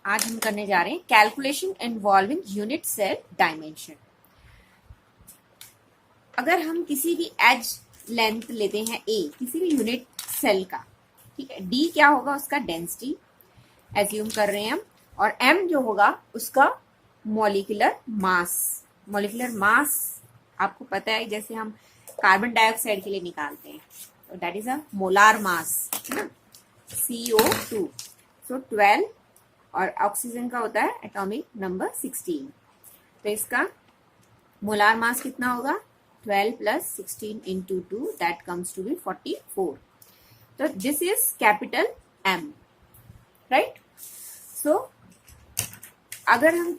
आज हम करने जा रहे हैं calculation involving unit cell dimension. अगर हम किसी भी एज लेंथ लेते हैं ए किसी भी यूनिट सेल का, ठीक है, डी क्या होगा उसका डेंसिटी एज्यूम कर रहे हैं हम, और एम जो होगा उसका मॉलिक्यूलर मास। मॉलिक्यूलर मास आपको पता है जैसे हम कार्बन डाइऑक्साइड के लिए निकालते हैं, तो that is a molar mass, है ना, CO2। सो 12 और ऑक्सीजन का होता है एटॉमिक नंबर 16। तो इसका मोलार मास कितना होगा 12 plus 16 into 2, that comes to be 44। तो this is capital M, right. So अगर हम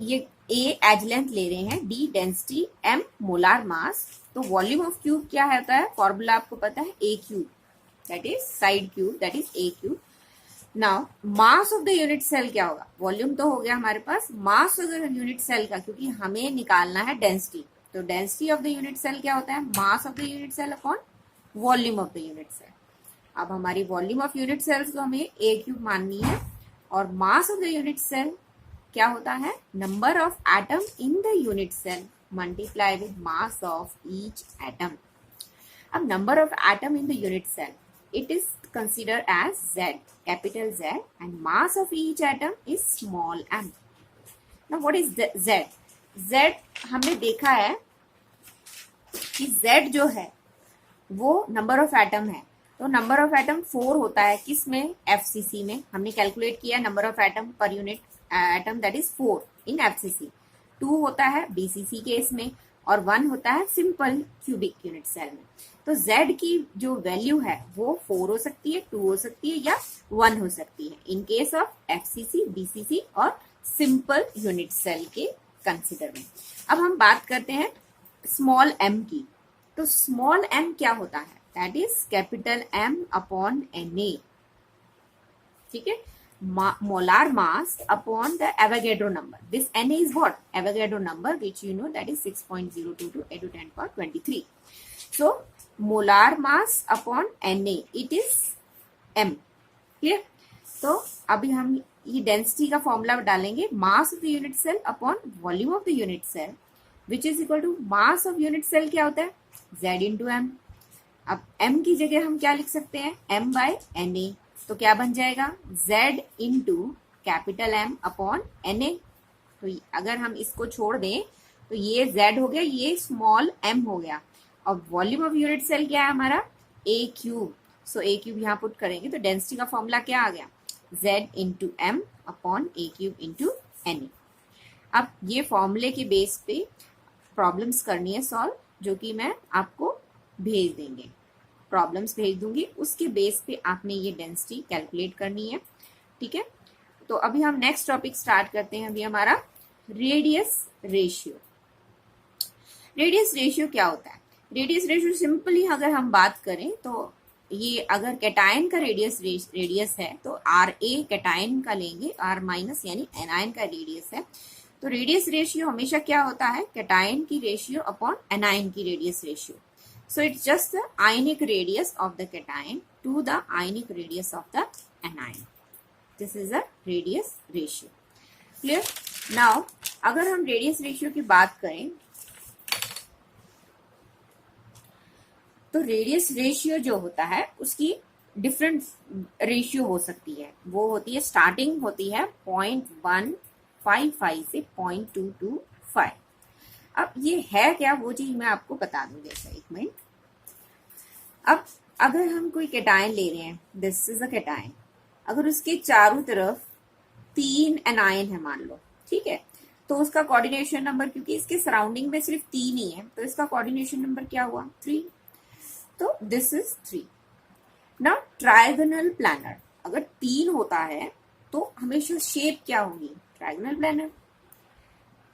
ये ए एज लेंथ ले रहे हैं, D density, M molar mass, तो वॉल्यूम ऑफ क्यूब क्या होता है, फॉर्मूला आपको पता है, A cube, that is side cube, that is A cube. Now mass of the unit cell क्या होगा, वॉल्यूम तो हो गया हमारे पास, mass of the unit cell का, क्योंकि हमें निकालना है डेंसिटी, तो density of the unit cell क्या होता है, mass of the unit cell upon volume of the unit cell. अब हमारी वॉल्यूम ऑफ यूनिट सेल्स को हमें ए क्यूब माननी है, और mass of the unit cell क्या होता है, number of atom in the unit cell multiply with mass of each atom. अब number of atom in the unit cell, it is considered as Z, capital Z, and mass of each atom is small m. Now what is Z? Z हमने देखा है कि Z जो है वो number of atom है, तो number of atom 4 होता है, किस में, FCC में। हमने कैलकुलेट किया number of atom per unit atom, that is 4 in FCC। 2 होता है BCC केस में, और 1 होता है सिंपल क्यूबिक यूनिट सेल में। तो Z की जो वैल्यू है वो 4 हो सकती है, 2 हो सकती है, या 1 हो सकती है in case of FCC, BCC और सिंपल यूनिट सेल के कंसिडर में। अब हम बात करते हैं स्मॉल m की। तो स्मॉल m क्या होता है, that is capital M upon Na, ठीक है, molar mass upon the Avogadro number. This Na is what? Avogadro number, which you know that is 6.022 into 10 power 23. So molar mass upon Na, it is M. Clear? तो अभी हम ये density का formula डालेंगे, mass of the unit cell upon volume of the unit cell, which is equal to mass of unit cell क्या होता है, Z into M. अब M की जगह हम क्या लिख सकते हैं, M बाय Na, तो क्या बन जाएगा, Z into capital M upon Na। तो अगर हम इसको छोड़ दें तो ये Z हो गया, ये स्मॉल m हो गया, और वॉल्यूम ऑफ यूनिट सेल क्या है हमारा, A cube. So A cube यहाँ पुट करेंगे तो डेंसिटी का फॉर्मूला क्या आ गया, Z into M upon A cube into Na। अब ये फॉर्मूले के बेस पे प्रॉब्लम्स करनी है सॉल्व, जो कि मैं आपको भेज देंगे, प्रॉब्लम्स भेज दूंगी, उसके बेस पे आपने ये डेंसिटी कैलकुलेट करनी है, ठीक है। तो अभी हम नेक्स्ट टॉपिक स्टार्ट करते हैं। अभी हमारा रेडियस रेशियो। रेडियस रेशियो क्या होता है, रेडियस रेशियो सिंपली अगर हम बात करें तो ये अगर कैटायन का रेडियस है तो RA कैटायन का लेंगे, R माइनस यानी एनायन का रेडियस है, तो रेडियस रेशियो हमेशा क्या होता है, कैटायन की रेशियो अपॉन एनायन की radius ratio. So it's just the ionic radius of the cation to the ionic radius of the anion. This is a radius ratio. Clear? Now, अगर हम radius ratio की बात करें तो radius ratio जो होता है उसकी डिफरेंट रेशियो हो सकती है। वो होती है, स्टार्टिंग होती है 0.155 से 0.225। अब ये है क्या, वो चीज मैं आपको बता दूंगी, ऐसा एक मिनट। अब अगर हम कोई कैटायन ले रहे हैं, दिस इज अ कैटायन, अगर उसके चारों तरफ 3 एनायन है मान लो, ठीक है, तो उसका कोऑर्डिनेशन नंबर, क्योंकि इसके सराउंडिंग में सिर्फ 3 ही है, तो इसका कोऑर्डिनेशन नंबर क्या हुआ, 3। तो this is 3। Now trigonal planar, अगर 3 होता है तो हमेशा शेप क्या होगी, ट्रायगोनल प्लानर,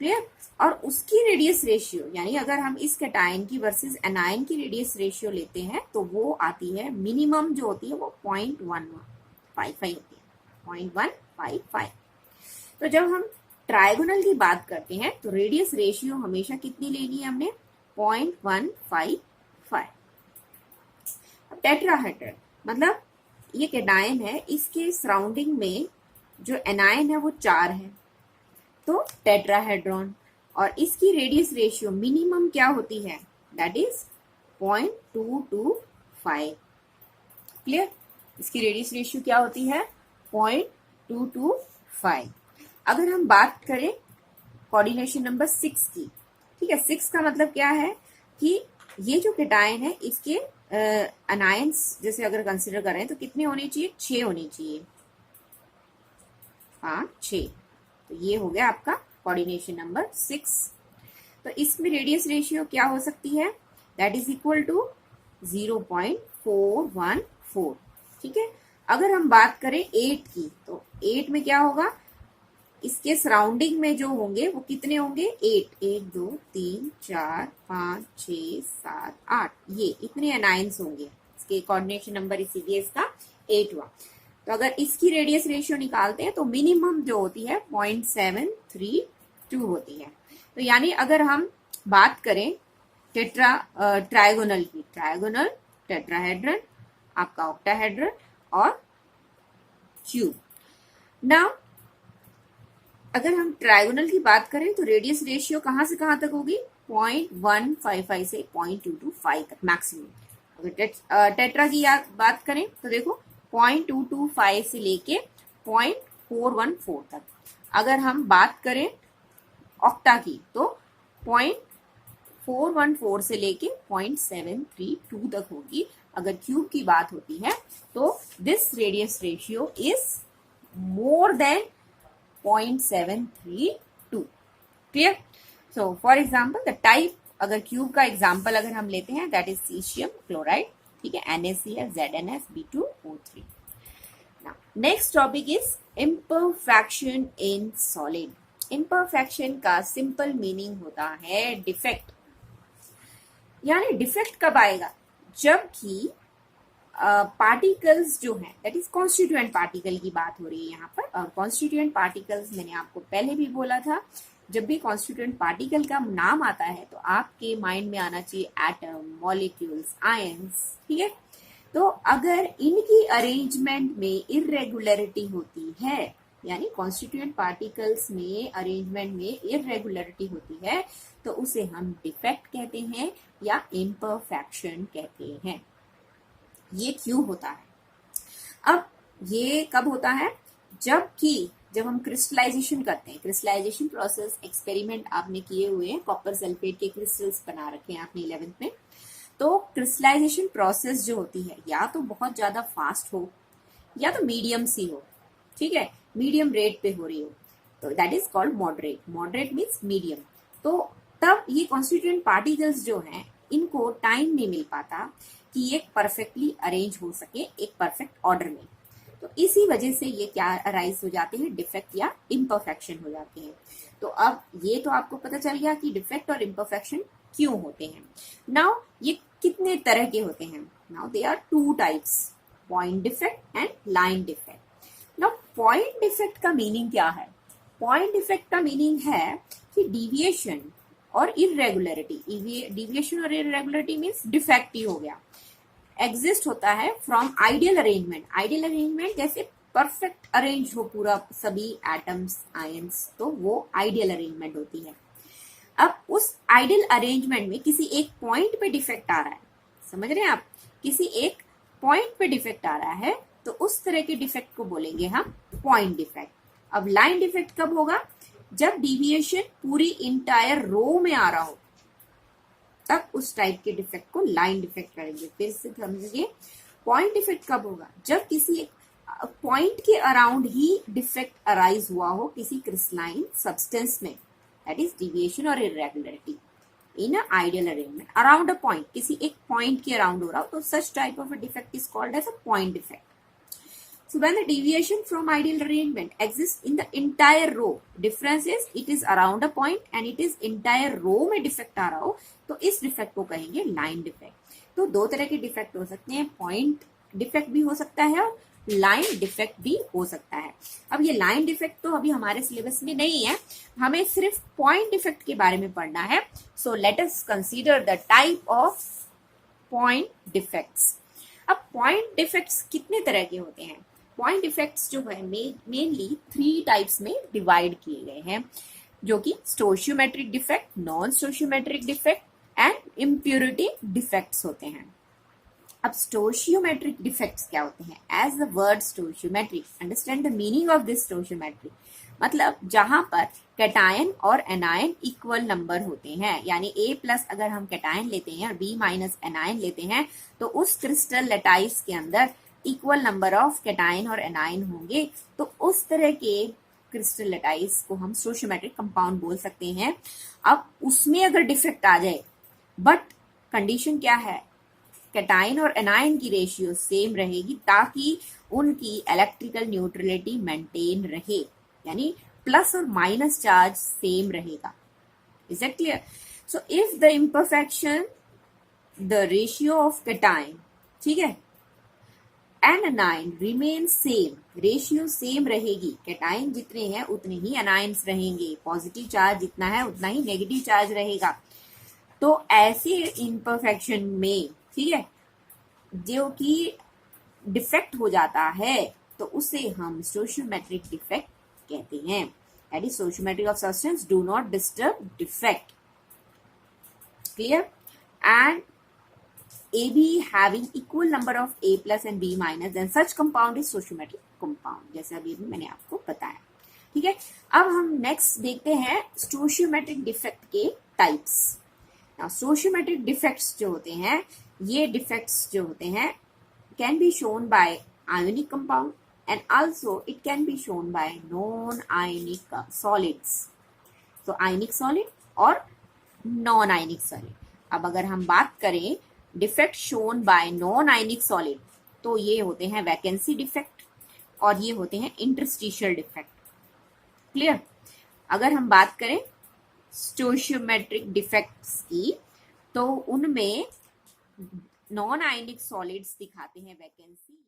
क्लियर। और उसकी रेडियस रेशियो, यानी अगर हम इस कैटायन की वर्सेस एनायन की रेडियस रेशियो लेते हैं तो वो आती है, मिनिमम जो होती है वो 0.155 होती है, 0.155। तो जब हम ट्रायगोनल की बात करते हैं तो रेडियस रेशियो हमेशा कितनी लेनी है हमने, 0.155। टेट्राहेड्रल मतलब ये कैटायन है, इसके सराउंडिंग में जो एनायन है वो 4 है, तो टेट्राहेड्रॉन, और इसकी रेडियस रेशियो मिनिमम क्या होती है, दैट इज 0.225। क्लियर, इसकी रेडियस रेशियो क्या होती है, 0.225। अगर हम बात करें कोऑर्डिनेशन नंबर 6 की, ठीक है, 6 का मतलब क्या है कि ये जो केटायन है इसके अनायंस जैसे अगर कंसिडर करें तो कितने होने चाहिए, 6 होने चाहिए, 5 6, तो ये हो गया आपका कोऑर्डिनेशन नंबर 6। तो इसमें रेडियस रेशियो क्या हो सकती है, दैट इज इक्वल टू 0.414। ठीक है, अगर हम बात करें 8 की, तो 8 में क्या होगा, इसके सराउंडिंग में जो होंगे वो कितने होंगे, 8, 1 2 3 4 5 6 7 8, ये इतने एनायंस होंगे, इसके कोऑर्डिनेशन नंबर इसीलिए इसका 8 हुआ। तो अगर इसकी रेडियस रेशियो निकालते हैं तो मिनिमम जो होती है 0.732 होती है। तो यानी अगर हम बात करें ट्रायगोनल की, ट्रायगोनल, टेट्राहेड्रन, आपका ऑक्टाहेड्रन और क्यूब। नाउ अगर हम ट्रायगोनल की बात करें तो रेडियस रेशियो कहां से कहां तक होगी, 0.155 से 0.225 तक मैक्सिमम। अगर टेट्रा की बात करें तो देखो 0.225 से लेके 0.414 तक। अगर हम बात करें ऑक्टा की तो 0.414 से लेके 0.732 तक होगी। अगर क्यूब की बात होती है तो this radius ratio is more than 0.732। Clear, so for example the type, अगर क्यूब का एग्जाम्पल अगर हम लेते हैं दैट इज सीशियम क्लोराइड, ठीक है, NaCl ZnSb2O3। Next topic is imperfection in solid. Imperfection का सिंपल मीनिंग होता है डिफेक्ट। यानी डिफेक्ट कब आएगा, जबकि पार्टिकल्स जो हैं, दैट इज कॉन्स्टिट्यूएंट पार्टिकल की बात हो रही है यहाँ पर। और कॉन्स्टिट्यूएंट पार्टिकल्स मैंने आपको पहले भी बोला था, जब भी कॉन्स्टिट्यूएंट पार्टिकल का नाम आता है तो आपके माइंड में आना चाहिए एटम, मॉलिक्यूल्स, आयंस, ठीक है। तो अगर इनकी अरेंजमेंट में इरेगुलरिटी होती है, यानी कॉन्स्टिट्यूएंट पार्टिकल्स में अरेंजमेंट में इरेगुलरिटी होती है, तो उसे हम डिफेक्ट कहते हैं या इम्परफेक्शन कहते हैं। ये क्यों होता है, अब ये कब होता है, जब हम क्रिस्टलाइजेशन करते हैं, क्रिस्टलाइजेशन प्रोसेस एक्सपेरिमेंट आपने किए हुए हैं, कॉपर सल्फेट के क्रिस्टल्स बना रखे हैं आपने 11th में। तो क्रिस्टलाइजेशन प्रोसेस जो होती है या तो बहुत ज्यादा फास्ट हो या तो मीडियम सी हो, ठीक है, मीडियम रेट पे हो रही हो, तो that is called moderate. Moderate means medium. तो तब ये कॉन्स्टिट्यूएंट पार्टिकल्स जो हैं इनको टाइम नहीं मिल पाता कि एक परफेक्टली अरेंज हो सके एक परफेक्ट ऑर्डर में। तो इसी वजह से ये क्या अराइज हो जाते हैं, डिफेक्ट या इम्परफेक्शन हो जाते हैं। तो अब ये तो आपको पता चल गया कि डिफेक्ट और इम्परफेक्शन क्यों होते हैं। नाउ ये कितने तरह के होते हैं, now they are 2 types, point defect and line defect. Now point defect का मीनिंग क्या है, पॉइंट डिफेक्ट का मीनिंग है कि डिविएशन और इरेगुलरिटी, डिविएशन और इरेगुलरिटी मीन्स डिफेक्ट ही हो गया, एग्जिस्ट होता है from ideal arrangement. Ideal arrangement जैसे परफेक्ट अरेंज हो पूरा सभी एटम्स, आयंस, तो वो आइडियल अरेंजमेंट होती है। अब उस आइडियल अरेंजमेंट में किसी एक पॉइंट पे डिफेक्ट आ रहा है, समझ रहे हैं आप, किसी एक पॉइंट पे डिफेक्ट आ रहा है, तो उस तरह के डिफेक्ट को बोलेंगे हम पॉइंट डिफेक्ट। अब लाइन डिफेक्ट कब होगा, जब डिविएशन पूरी इंटायर रो में आ रहा हो, तब उस टाइप के डिफेक्ट को लाइन डिफेक्ट करेंगे। फिर से समझिए, पॉइंट डिफेक्ट कब होगा, जब किसी एक पॉइंट के अराउंड ही डिफेक्ट अराइज हुआ हो किसी क्रिस्टलाइन सब्सटेंस में, दैट इज डिविएशन और irregularity in a ideal arrangement around a point, किसी एक पॉइंट के अराउंड हो रहा हो, तो such type of a defect is called as a point defect. So when the deviation from ideal arrangement exists in the entire row, difference is it is around a point and it is entire row में defect आ रहा हो, तो इस defect को कहेंगे line defect. तो 2 तरह के डिफेक्ट हो सकते हैं, पॉइंट डिफेक्ट भी हो सकता है और लाइन डिफेक्ट भी हो सकता है। अब ये लाइन डिफेक्ट तो अभी हमारे सिलेबस में नहीं है, हमें सिर्फ पॉइंट डिफेक्ट के बारे में पढ़ना है। So let us consider the type of point defects. अब पॉइंट डिफेक्ट्स कितने तरह के होते हैं, पॉइंट डिफेक्ट्स जो है मेनली 3 टाइप्स में डिवाइड किए गए हैं, जो कि stoichiometric defect, non stoichiometric defect and impurity defects होते हैं। अब स्टोशियोमेट्रिक डिफेक्ट्स क्या होते हैं? As the word stoichiometric, understand the meaning of this stoichiometric, मतलब जहां पर कैटायन और एनायन इक्वल नंबर होते हैं, यानी A+ अगर हम कैटायन लेते हैं और B- एनायन लेते हैं, तो उस क्रिस्टल लैटाइस के अंदर इक्वल नंबर ऑफ कैटायन और एनायन होंगे, तो उस तरह के क्रिस्टल लैटाइस को हम स्टोशियोमेट्रिक कंपाउंड बोल सकते हैं। अब उसमें अगर डिफेक्ट आ जाए, बट कंडीशन क्या है? कैटायन और एनायन की रेशियो सेम रहेगी ताकि उनकी इलेक्ट्रिकल न्यूट्रलिटी मेंटेन रहे, यानी प्लस और माइनस चार्ज सेम रहेगा। Is that clear? So if the imperfection, the ratio of cation, ठीक है, and anion remain same, ratio same रहेगी, कैटायन जितने हैं उतने ही एनायंस रहेंगे, पॉजिटिव चार्ज जितना है उतना ही नेगेटिव चार्ज रहेगा, तो ऐसे इम्परफेक्शन में, ठीक है, जो कि डिफेक्ट हो जाता है, तो उसे हम स्टोशियोमेट्रिक डिफेक्ट कहते हैं। That is stoichiometry of substance do not disturb defect. Clear? And AB having equal number of A+ and B-, then such compound is stoichiometric compound, जैसे अभी मैंने आपको बताया। ठीक है, अब हम नेक्स्ट देखते हैं स्टोशियोमेट्रिक डिफेक्ट के टाइप्स। स्टोशियोमेट्रिक डिफेक्ट्स जो होते हैं, ये डिफेक्ट्स जो होते हैं can be shown by ionic compound and also it can be shown by non ionic solids. तो आयोनिक सॉलिड और नॉन आयोनिक सॉलिड। अब अगर हम बात करें defect shown by non ionic solid, तो ये होते हैं वैकेंसी डिफेक्ट और ये होते हैं इंटरस्टिशियल डिफेक्ट। क्लियर? अगर हम बात करें स्टोशियोमेट्रिक डिफेक्ट्स की, तो उनमें नॉन आयोनिक सॉलिड्स दिखाते हैं वैकेंसी।